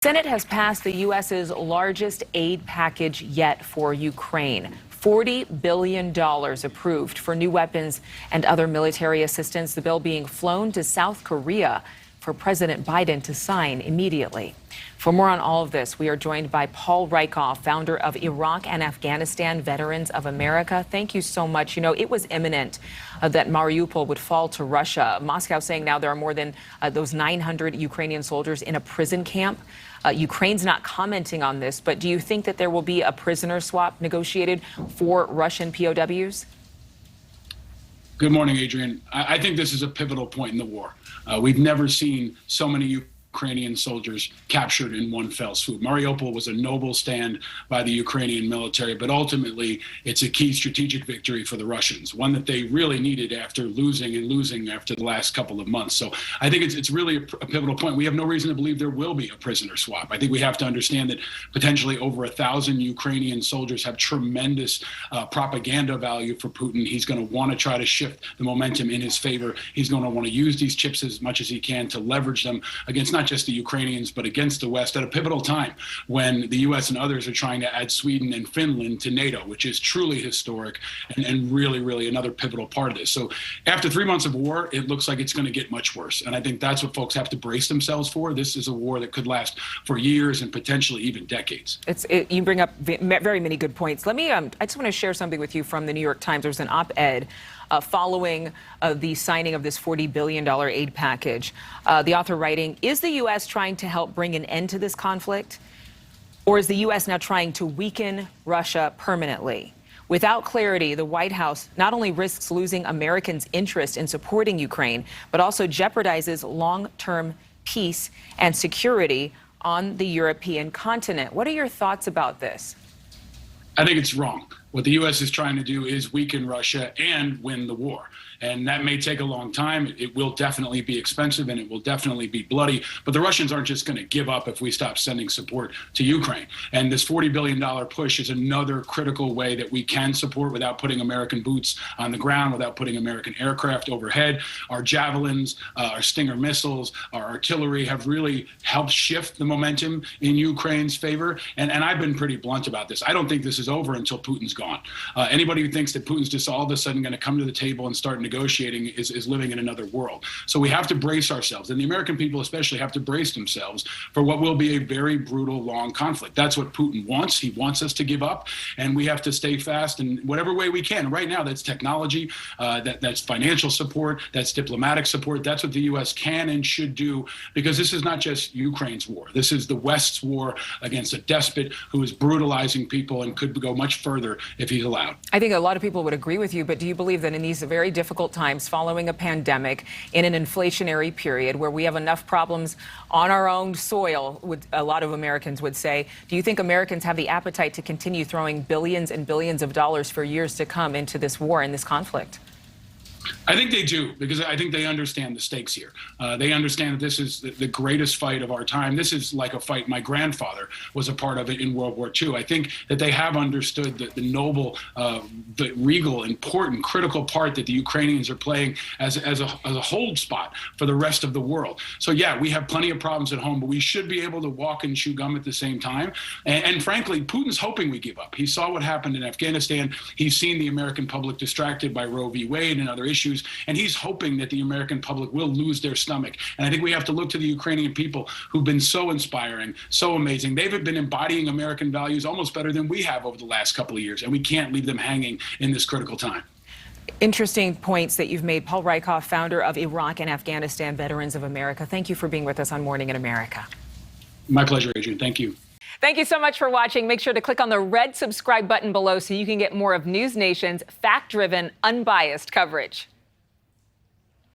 Senate has passed the U.S.'s largest aid package yet for Ukraine. $40 billion approved for new weapons and other military assistance, the bill being flown to South Korea for President Biden to sign immediately. For more on all of this, we are joined by Paul Rieckhoff, founder of Iraq and Afghanistan Veterans of America. Thank you so much. You know, it was imminent that Mariupol would fall to Russia. Moscow saying now there are more than those 900 Ukrainian soldiers in a prison camp. Ukraine's not commenting on this, but do you think that there will be a prisoner swap negotiated for Russian POWs? Good morning, Adrienne. I think this is a pivotal point in the war. We've never seen so many Ukrainian soldiers captured in one fell swoop. Mariupol was a noble stand by the Ukrainian military, but ultimately it's a key strategic victory for the Russians, one that they really needed after losing after the last couple of months. So I think it's really a pivotal point. We have no reason to believe there will be a prisoner swap. I think we have to understand that potentially over 1,000 Ukrainian soldiers have tremendous propaganda value for Putin. He's going to want to try to shift the momentum in his favor. He's going to want to use these chips as much as he can to leverage them against not just the Ukrainians, but against the West at a pivotal time when the U.S. and others are trying to add Sweden and Finland to NATO, which is truly historic and really another pivotal part of this. So after 3 months of war, it looks like it's going to get much worse. And I think that's what folks have to brace themselves for. This is a war that could last for years and potentially even decades. You bring up very many good points. Let me, I just want to share something with you from the New York Times. There was an op-ed following the signing of this $40 billion aid package. The author writing, is the U.S. trying to help bring an end to this conflict? Or is the U.S. now trying to weaken Russia permanently? Without clarity, the White House not only risks losing Americans' interest in supporting Ukraine, but also jeopardizes long-term peace and security on the European continent. What are your thoughts about this? I think it's wrong. What the U.S. is trying to do is weaken Russia and win the war. And that may take a long time. It will definitely be expensive and it will definitely be bloody. But the Russians aren't just going to give up if we stop sending support to Ukraine. And this $40 billion push is another critical way that we can support without putting American boots on the ground, without putting American aircraft overhead. Our Javelins, our Stinger missiles, our artillery have really helped shift the momentum in Ukraine's favor. And I've been pretty blunt about this. I don't think this is over until Putin's gone. Anybody who thinks that Putin's just all of a sudden going to come to the table and start negotiating is living in another world. So we have to brace ourselves, and the American people especially have to brace themselves for what will be a very brutal, long conflict. That's what Putin wants. He wants us to give up, and we have to stay fast in whatever way we can. Right now, that's technology, that's financial support, that's diplomatic support. That's what the U.S. can and should do, because this is not just Ukraine's war. This is the West's war against a despot who is brutalizing people and could go much further if he's allowed. I think a lot of people would agree with you, but do you believe that in these very difficult times following a pandemic, in an inflationary period where we have enough problems on our own soil, a lot of Americans would say, do you think Americans have the appetite to continue throwing billions and billions of dollars for years to come into this war and this conflict? I think they do, because I think they understand the stakes here. They understand that this is the greatest fight of our time. This is like a fight my grandfather was a part of it in World War II. I think that they have understood the noble, the regal, important, critical part that the Ukrainians are playing as a hold spot for the rest of the world. So yeah, we have plenty of problems at home, but we should be able to walk and chew gum at the same time. And frankly, Putin's hoping we give up. He saw what happened in Afghanistan. He's seen the American public distracted by Roe v. Wade and other issues, and he's hoping that the American public will lose their stomach. And I think we have to look to the Ukrainian people who've been so inspiring, so amazing. They've been embodying American values almost better than we have over the last couple of years, and we can't leave them hanging in this critical time. Interesting points that you've made. Paul Rieckhoff, founder of Iraq and Afghanistan Veterans of America. Thank you for being with us on Morning in America. My pleasure, Adrienne. Thank you. Thank you so much for watching. Make sure to click on the red subscribe button below so you can get more of NewsNation's fact-driven, unbiased coverage.